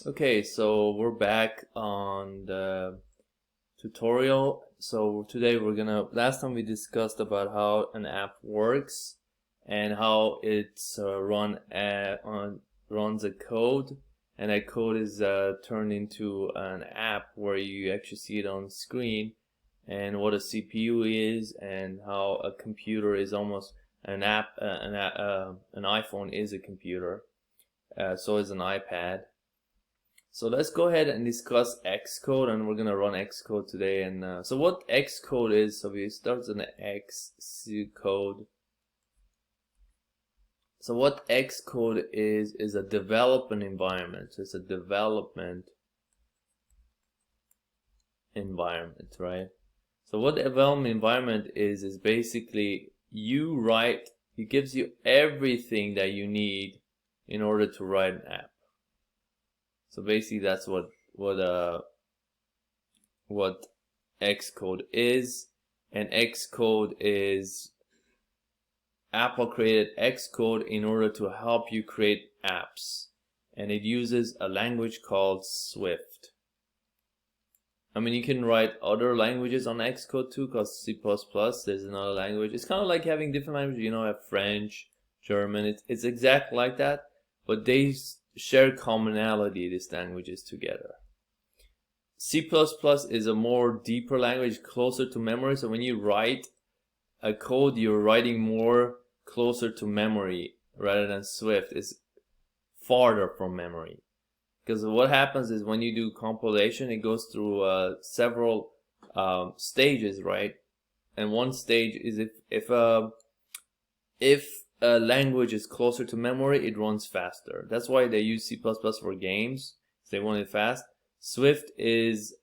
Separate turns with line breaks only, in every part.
Okay, so we're back on the tutorial. So today last time we discussed about how an app works and how it's runs a code, and that code is turned into an app where you actually see it on screen, and what a CPU is, and how a computer is almost an iPhone is a computer, so is an iPad. So let's go ahead and discuss Xcode, and we're gonna run Xcode today. And so what Xcode is, so we start with an Xcode. So what Xcode is a development environment. It's a development environment, right? So what development environment is basically it gives you everything that you need in order to write an app. So basically that's what Xcode is. And Xcode is Apple created Xcode in order to help you create apps, and it uses a language called Swift. I mean, you can write other languages on Xcode too, because C++, there's another language. It's kind of like having different languages, you know, have French, German. It's exactly like that, but they share commonality, these languages together. C++ is a more deeper language, closer to memory. So when you write a code, you're writing more closer to memory, rather than Swift is farther from memory. Because what happens is when you do compilation, it goes through several stages, right? And one stage is if a language is closer to memory, it runs faster. That's why they use C++ for games. They want it fast. Swift needs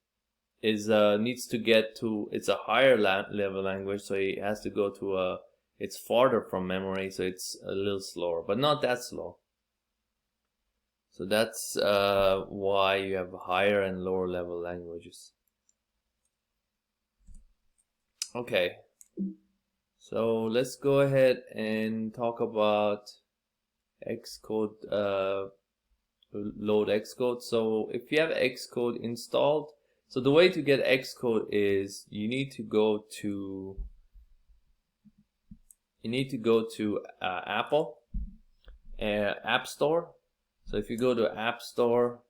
to get to, it's a higher level language, so it has to go to it's farther from memory, so it's a little slower, but not that slow. So that's why you have higher and lower level languages. Okay. So let's go ahead and talk about Xcode, load Xcode. So if you have Xcode installed, so the way to get Xcode is you need to go to Apple App Store. So if you go to App Store,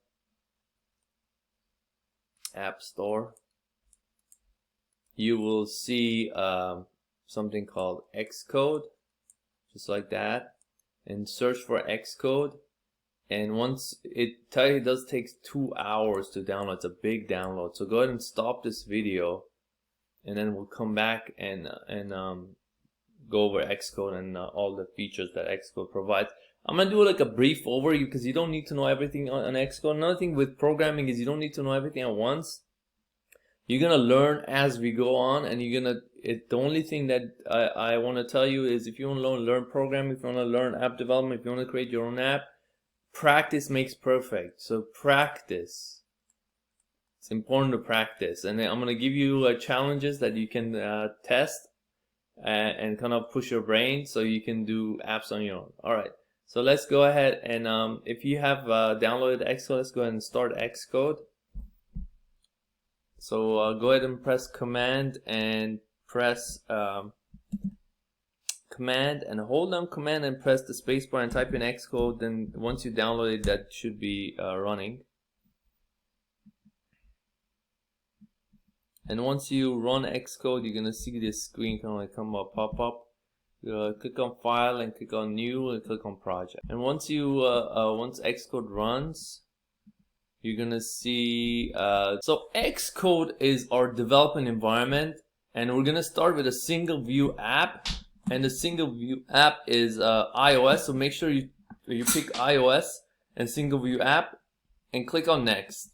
you will see something called Xcode, just like that, and search for Xcode. And once it does take 2 hours to download. It's a big download. So go ahead and stop this video, and then we'll come back and go over Xcode and all the features that Xcode provides. I'm gonna do like a brief overview because you don't need to know everything on Xcode. Another thing with programming is you don't need to know everything at once. You're gonna learn as we go on, and the only thing that I want to tell you is if you want to learn programming, if you want to learn app development, if you want to create your own app, practice makes perfect. So practice. It's important to practice, and then I'm gonna give you challenges that you can test and kind of push your brain so you can do apps on your own. All right. So let's go ahead and if you have downloaded Xcode, let's go ahead and start Xcode. So go ahead and press Command and press Command and hold down Command and press the spacebar and type in Xcode. Then once you download it, that should be running. And once you run Xcode, you're gonna see this screen kind of like pop up. Click on File and click on New and click on Project. And once Xcode runs, you're gonna see so Xcode is our development environment, and we're gonna start with a single view app, and the single view app is iOS. So make sure you pick iOS and single view app and click on Next.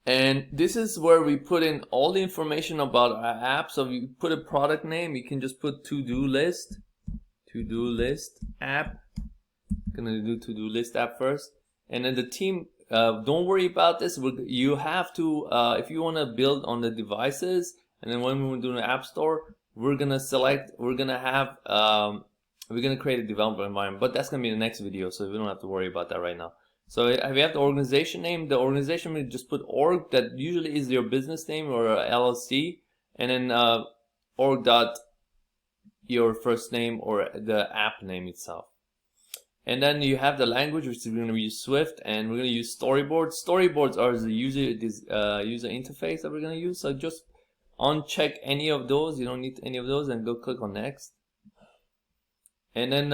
And this is where we put in all the information about our app. So if you put a product name, you can just put to-do list app. I'm gonna do to-do list app first. And then the team, don't worry about this. You have to, if you want to build on the devices, and then when we do the App Store, we're gonna create a development environment. But that's gonna be the next video, so we don't have to worry about that right now. So if you have the organization name, the organization will just put org, that usually is your business name or LLC, and then org dot your first name or the app name itself. And then you have the language, which is going to use Swift, and we're going to use storyboards. Storyboards are the user interface that we're going to use. So just uncheck any of those. You don't need any of those, and go click on next. And then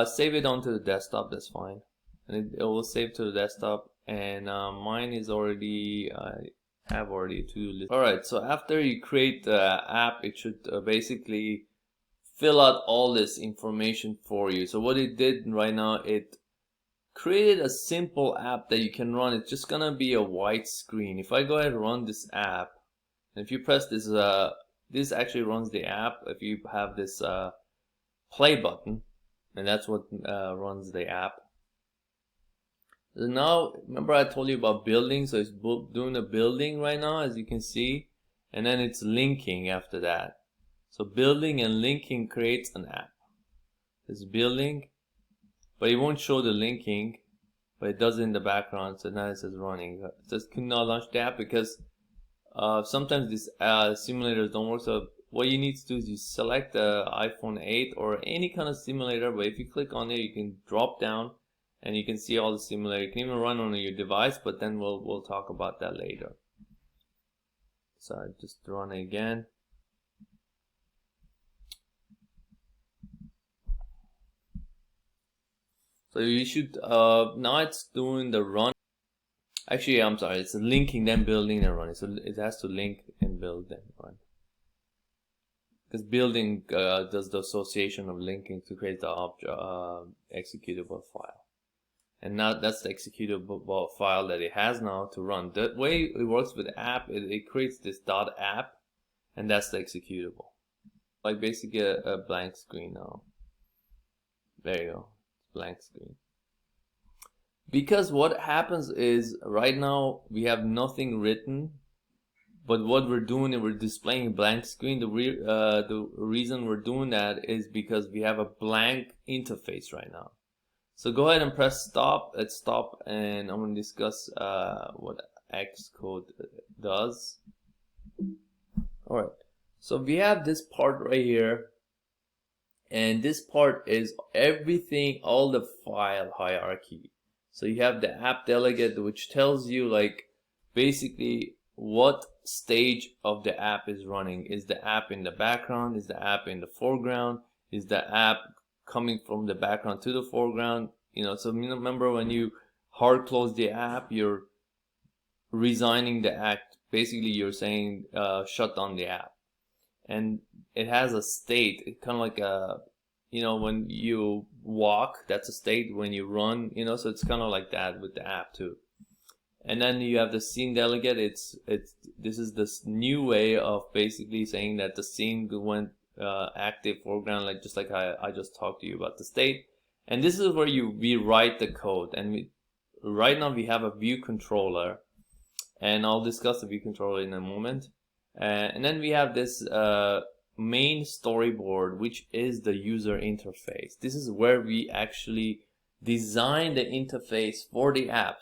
save it onto the desktop. That's fine, and it will save to the desktop. And mine is already I have already a to-do list. All right. So after you create the app, it should basically fill out all this information for you. So what it did right now, it created a simple app that you can run. It's just gonna be a white screen. If I go ahead and run this app, and if you press this, this actually runs the app. If you have this play button, and that's what runs the app. So now, remember I told you about building, so it's doing a building right now, as you can see, and then it's linking after that. So building and linking creates an app. It's building, but it won't show the linking, but it does it in the background. So now it says running. It says could not launch the app because sometimes these simulators don't work. So what you need to do is you select the iPhone 8 or any kind of simulator, but if you click on it, you can drop down and you can see all the simulators. You can even run on your device, but then we'll talk about that later. So I just run it again. So you should now it's doing the run. Actually, I'm sorry, it's linking, then building, then running. So it has to link and build, then run. Because building does the association of linking to create the executable file. And now that's the executable file that it has now to run. The way it works with the app, it creates this .app, and that's the executable. Like basically a blank screen now. There you go. Blank screen. Because what happens is right now we have nothing written, but what we're doing is we're displaying a blank screen. The reason we're doing that is because we have a blank interface right now. So go ahead and press stop. Let's stop, and I'm going to discuss what Xcode does. All right. So we have this part right here. And this part is everything, all the file hierarchy. So you have the app delegate, which tells you like basically what stage of the app is running. Is the app in the background? Is the app in the foreground? Is the app coming from the background to the foreground? You know, so remember when you hard close the app, you're resigning the act. Basically, you're saying shut down the app. And it has a state. It's kind of like a, you know, when you walk, that's a state. When you run, you know, so it's kind of like that with the app too. And then you have the scene delegate. This is this new way of basically saying that the scene went active foreground, like just like I just talked to you about the state. And this is where we write the code. And right now we have a view controller, and I'll discuss the view controller in a moment. And then we have this main storyboard, which is the user interface. This is where we actually design the interface for the app.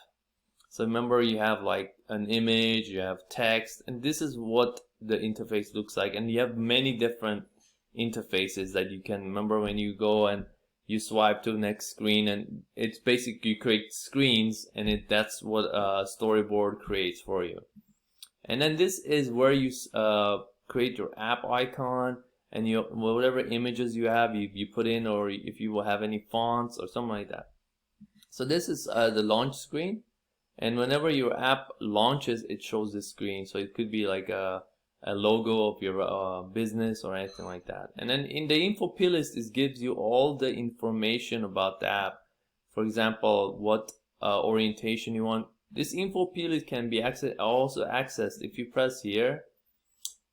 So remember, you have like an image, you have text, and this is what the interface looks like. And you have many different interfaces that you can remember when you go and you swipe to the next screen, and it's basically you create screens, and that's what a storyboard creates for you. And then this is where you create your app icon, and whatever images you have, you put in, or if you will have any fonts or something like that. So this is the launch screen, and whenever your app launches, it shows this screen. So it could be like a logo of your business or anything like that. And then in the info plist, it gives you all the information about the app. For example, what orientation you want. This info plist can be also accessed if you press here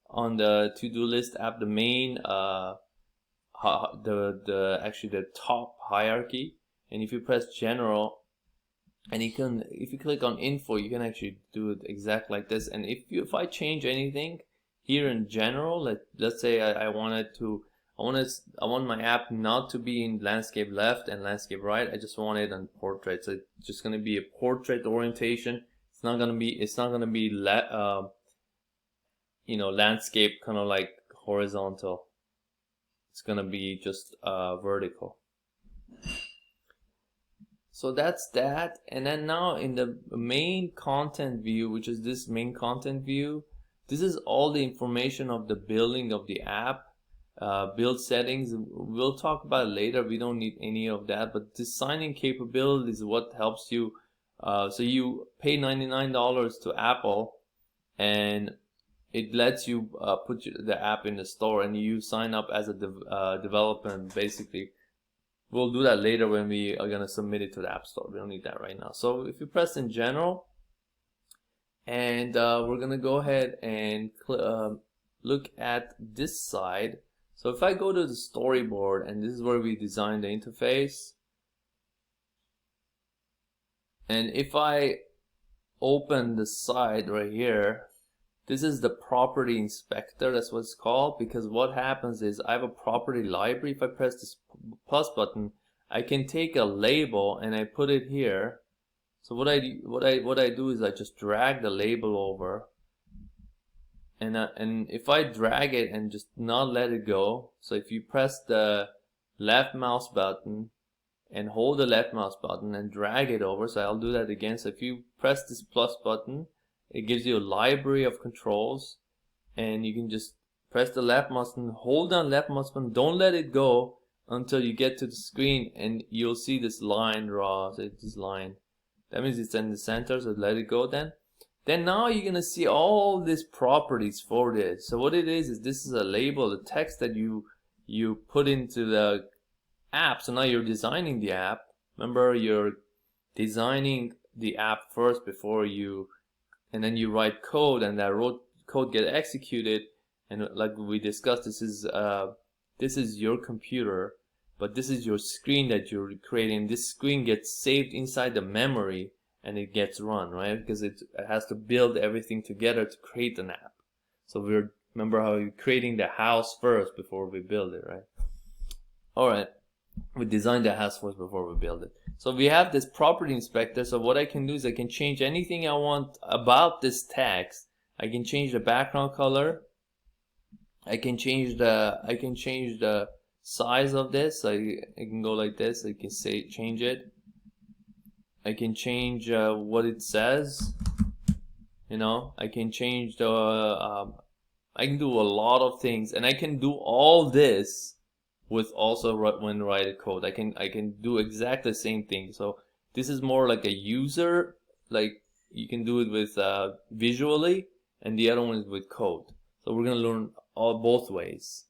on the to-do list app, the main actually the top hierarchy, and if you press general, and if you click on info, you can actually do it exact like this. And if I change anything here in general, let's say I wanted to I want my app not to be in landscape left and landscape right. I just want it on portrait. So it's just gonna be a portrait orientation. It's not gonna be you know, landscape kind of like horizontal. It's gonna be just vertical. So that's that. And then now in the main content view, which is this main content view, this is all the information of the building of the app. Build settings, we'll talk about it later. We don't need any of that, but this signing capability is what helps you. So you pay $99 to Apple, and it lets you put the app in the store, and you sign up as a developer. And basically, we'll do that later when we are gonna submit it to the App Store. We don't need that right now. So if you press in general, and we're gonna go ahead and look at this side. So if I go to the storyboard, and this is where we design the interface, and if I open the side right here, this is the property inspector. That's what it's called, because what happens is I have a property library. If I press this plus button, I can take a label and I put it here. So what I do is I just drag the label over. And if I drag it and just not let it go, so if you press the left mouse button and hold the left mouse button and drag it over, so I'll do that again. So if you press this plus button, it gives you a library of controls, and you can just press the left mouse button, hold down left mouse button, don't let it go until you get to the screen, and you'll see this line draw. So it's this line. That means it's in the center, so let it go then. Then now you're gonna see all these properties for this. So what it is this is a label, the text that you put into the app. So now you're designing the app. Remember, you're designing the app first before you, and then you write code, and that code get executed. And like we discussed, this is your computer, but this is your screen that you're creating. This screen gets saved inside the memory, and it gets run, right? Because it has to build everything together to create an app. So remember how we're creating the house first before we build it, right? All right, we designed the house first before we build it. So we have this property inspector. So what I can do is I can change anything I want about this text. I can change the background color. I can change the size of this. I can go like this. I can say change it. I can change what it says. You know, I can change the I can do a lot of things, and I can do all this with also when writing code. I can do exactly the same thing. So this is more like a user, like you can do it with visually, and the other one is with code. So we're gonna learn both ways.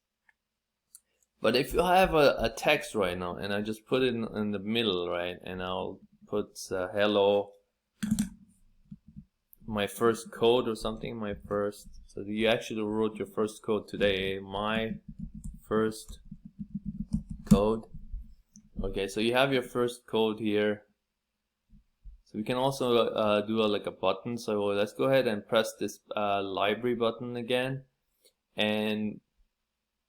But if you have a text right now, and I just put it in the middle, right, and I'll put hello, my first code or something, so you actually wrote your first code today, my first code. Okay, so you have your first code here. So we can also do like a button. So let's go ahead and press this library button again, and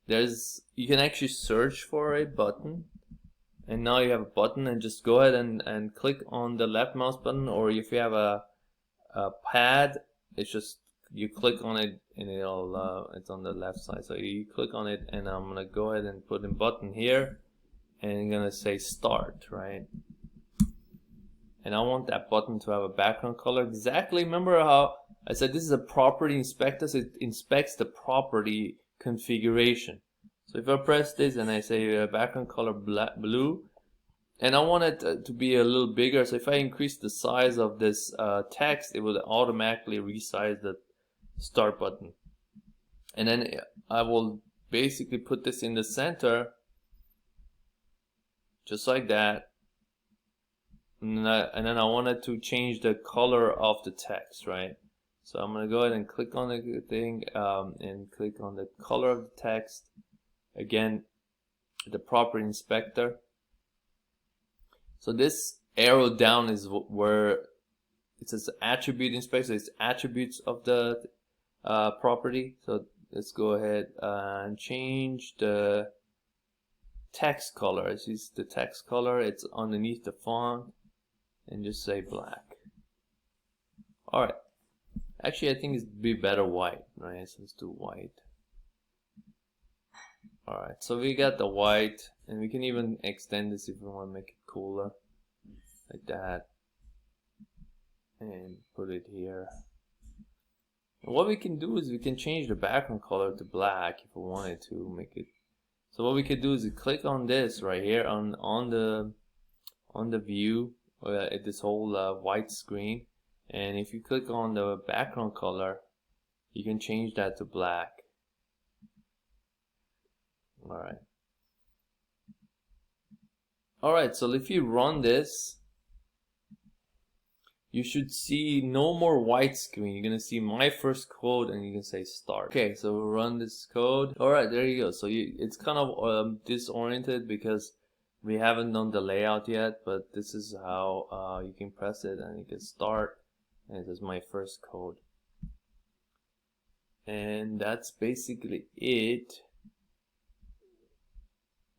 you can actually search for a button. And now you have a button, and just go ahead and click on the left mouse button, or if you have a pad, it's just you click on it and it's on the left side. So you click on it, and I'm gonna go ahead and put a button here, and I'm gonna say start, right? And I want that button to have a background color. Exactly, remember how I said this is a property inspector, so it inspects the property configuration. So if I press this and I say background color blue, and I want it to be a little bigger, so if I increase the size of this text, it will automatically resize the start button. And then I will basically put this in the center, just like that. And then I wanted to change the color of the text, right? So I'm gonna go ahead and click on the thing and click on the color of the text. Again, the property inspector. So this arrow down is where it says attribute inspector. It's attributes of the property. So let's go ahead and change the text color. This is the text color. It's underneath the font, and just say black. All right. Actually, I think it'd be better white, right? So let's do white. All right. So we got the white, and we can even extend this if we want to make it cooler, like that, and put it here. And what we can do is we can change the background color to black if we wanted to make it. So what we could do is we click on this right here on the view at this whole white screen, and if you click on the background color, you can change that to black. All right, so if you run this, you should see no more white screen. You're gonna see my first code, and you can say start. Okay, so we'll run this code. All right, there you go. So it's kind of disoriented because we haven't done the layout yet, but this is how you can press it and you can start, and this is my first code. And that's basically it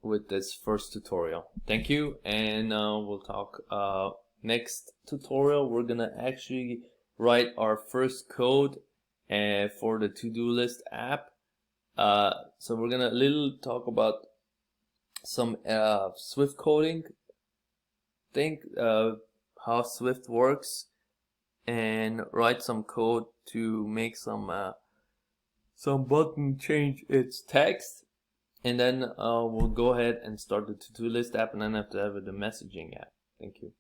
with this first tutorial. Thank you, and we'll talk next tutorial. We're gonna actually write our first code for the to-do list app. So we're gonna talk about some Swift coding, how Swift works, and write some code to make some button change its text. And then we'll go ahead and start the to-do list app, and then have to have the messaging app. Thank you.